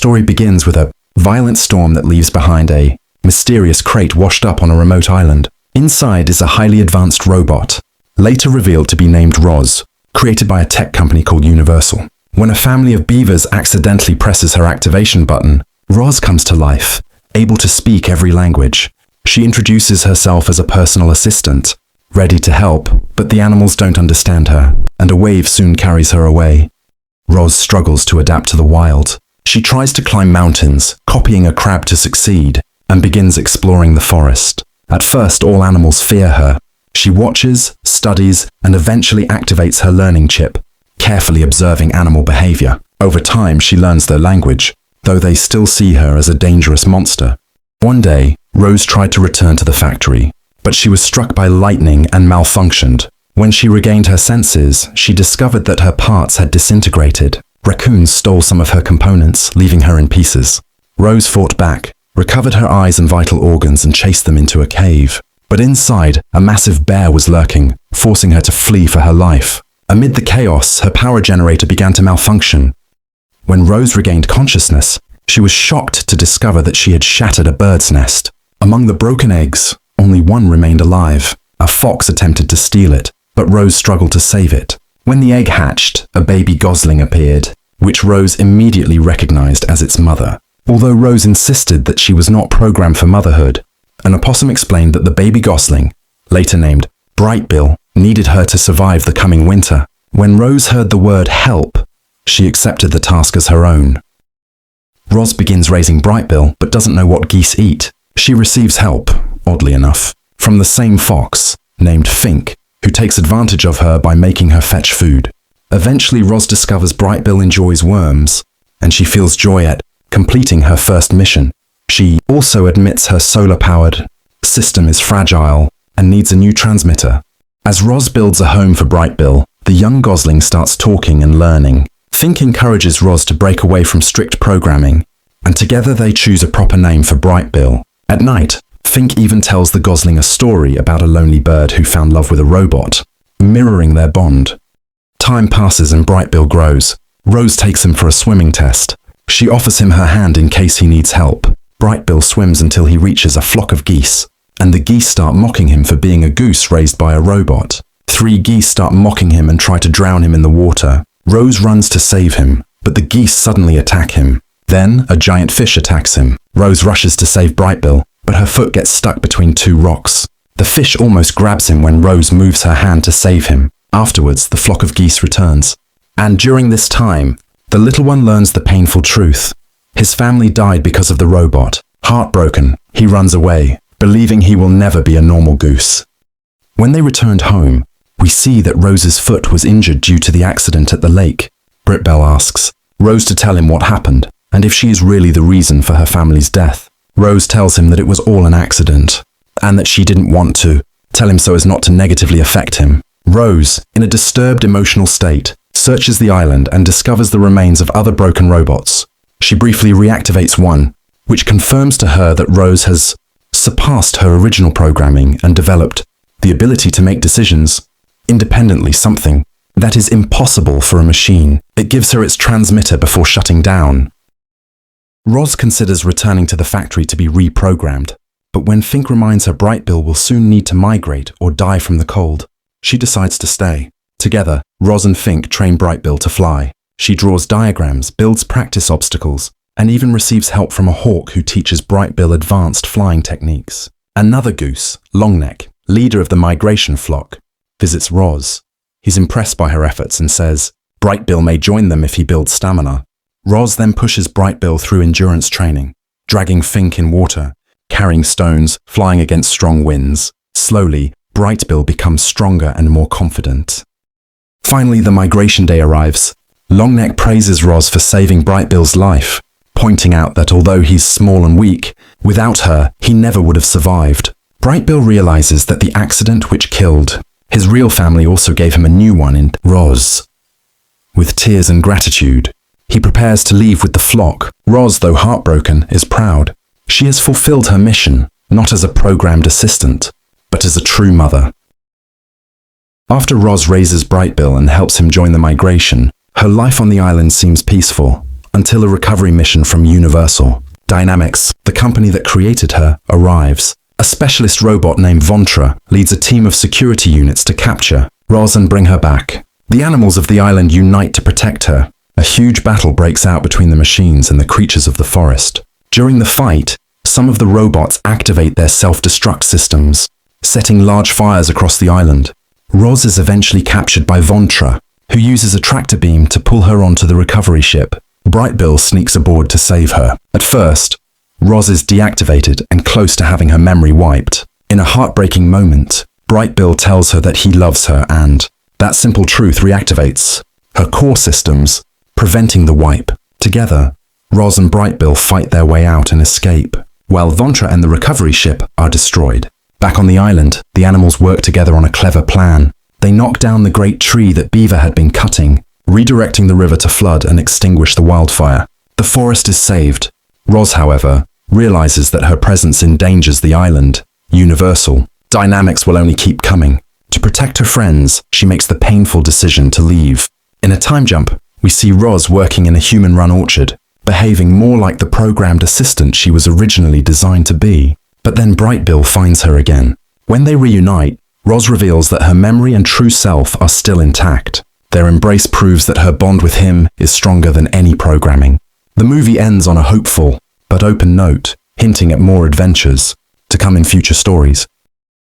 story begins with a violent storm that leaves behind a mysterious crate washed up on a remote island. Inside is a highly advanced robot, later revealed to be named Roz, created by a tech company called Universal. When a family of beavers accidentally presses her activation button, Roz comes to life, able to speak every language. She introduces herself as a personal assistant, ready to help, but the animals don't understand her, and a wave soon carries her away. Roz struggles to adapt to the wild. She tries to climb mountains, copying a crab to succeed, and begins exploring the forest. At first, all animals fear her. She watches, studies, and eventually activates her learning chip, carefully observing animal behavior. Over time, she learns their language, though they still see her as a dangerous monster. One day, Rose tried to return to the factory, but she was struck by lightning and malfunctioned. When she regained her senses, she discovered that her parts had disintegrated. Raccoons stole some of her components, leaving her in pieces. Rose fought back, recovered her eyes and vital organs, and chased them into a cave. But inside, a massive bear was lurking, forcing her to flee for her life. Amid the chaos, her power generator began to malfunction. When Rose regained consciousness, she was shocked to discover that she had shattered a bird's nest. Among the broken eggs, only one remained alive. A fox attempted to steal it, but Rose struggled to save it. When the egg hatched, a baby gosling appeared, which Rose immediately recognized as its mother. Although Rose insisted that she was not programmed for motherhood, an opossum explained that the baby gosling, later named Brightbill, needed her to survive the coming winter. When Rose heard the word help, she accepted the task as her own. Roz begins raising Brightbill, but doesn't know what geese eat. She receives help, oddly enough, from the same fox, named Fink, who takes advantage of her by making her fetch food. Eventually, Roz discovers Brightbill enjoys worms, and she feels joy at completing her first mission. She also admits her solar-powered system is fragile and needs a new transmitter. As Roz builds a home for Brightbill, the young gosling starts talking and learning. Fink encourages Roz to break away from strict programming, and together they choose a proper name for Brightbill. At night, Fink even tells the gosling a story about a lonely bird who found love with a robot, mirroring their bond. Time passes and Brightbill grows. Rose takes him for a swimming test. She offers him her hand in case he needs help. Brightbill swims until he reaches a flock of geese, and the geese start mocking him for being a goose raised by a robot. 3 geese start mocking him and try to drown him in the water. Rose runs to save him, but the geese suddenly attack him. Then, a giant fish attacks him. Rose rushes to save Brightbill, but her foot gets stuck between 2 rocks. The fish almost grabs him when Rose moves her hand to save him. Afterwards, the flock of geese returns. And during this time, the little one learns the painful truth. His family died because of the robot. Heartbroken, he runs away, believing he will never be a normal goose. When they returned home, we see that Rose's foot was injured due to the accident at the lake. Brightbill asks Rose to tell him what happened, and if she is really the reason for her family's death. Rose tells him that it was all an accident, and that she didn't want to tell him so as not to negatively affect him. Rose, in a disturbed emotional state, searches the island and discovers the remains of other broken robots. She briefly reactivates one, which confirms to her that Rose has surpassed her original programming and developed the ability to make decisions independently, something that is impossible for a machine. It gives her its transmitter before shutting down. Roz considers returning to the factory to be reprogrammed, but when Fink reminds her Brightbill will soon need to migrate or die from the cold, she decides to stay. Together, Roz and Fink train Brightbill to fly. She draws diagrams, builds practice obstacles, and even receives help from a hawk who teaches Brightbill advanced flying techniques. Another goose, Longneck, leader of the migration flock, visits Roz. He's impressed by her efforts and says Brightbill may join them if he builds stamina. Roz then pushes Brightbill through endurance training, dragging Fink in water, carrying stones, flying against strong winds. Slowly, Brightbill becomes stronger and more confident. Finally, the migration day arrives. Longneck praises Roz for saving Brightbill's life, pointing out that although he's small and weak, without her, he never would have survived. Brightbill realizes that the accident which killed his real family also gave him a new one in Roz. With tears and gratitude, he prepares to leave with the flock. Roz, though heartbroken, is proud. She has fulfilled her mission, not as a programmed assistant, but as a true mother. After Roz raises Brightbill and helps him join the migration, her life on the island seems peaceful. until a recovery mission from Universal Dynamics, the company that created her, arrives. A specialist robot named Vontra leads a team of security units to capture Roz and bring her back. The animals of the island unite to protect her. A huge battle breaks out between the machines and the creatures of the forest. During the fight, some of the robots activate their self-destruct systems, setting large fires across the island. Roz is eventually captured by Vontra, who uses a tractor beam to pull her onto the recovery ship. Brightbill sneaks aboard to save her. At first, Roz is deactivated and close to having her memory wiped. In a heartbreaking moment, Brightbill tells her that he loves her and that simple truth reactivates her core systems, preventing the wipe. Together, Roz and Brightbill fight their way out and escape, while Vontra and the recovery ship are destroyed. Back on the island, the animals work together on a clever plan. They knock down the great tree that Beaver had been cutting, redirecting the river to flood and extinguish the wildfire. The forest is saved. Roz, however, realizes that her presence endangers the island. Universal Dynamics will only keep coming. To protect her friends, she makes the painful decision to leave. In a time jump, we see Roz working in a human-run orchard, behaving more like the programmed assistant she was originally designed to be. But then Brightbill finds her again. When they reunite, Roz reveals that her memory and true self are still intact. Their embrace proves that her bond with him is stronger than any programming. The movie ends on a hopeful but open note, hinting at more adventures to come in future stories.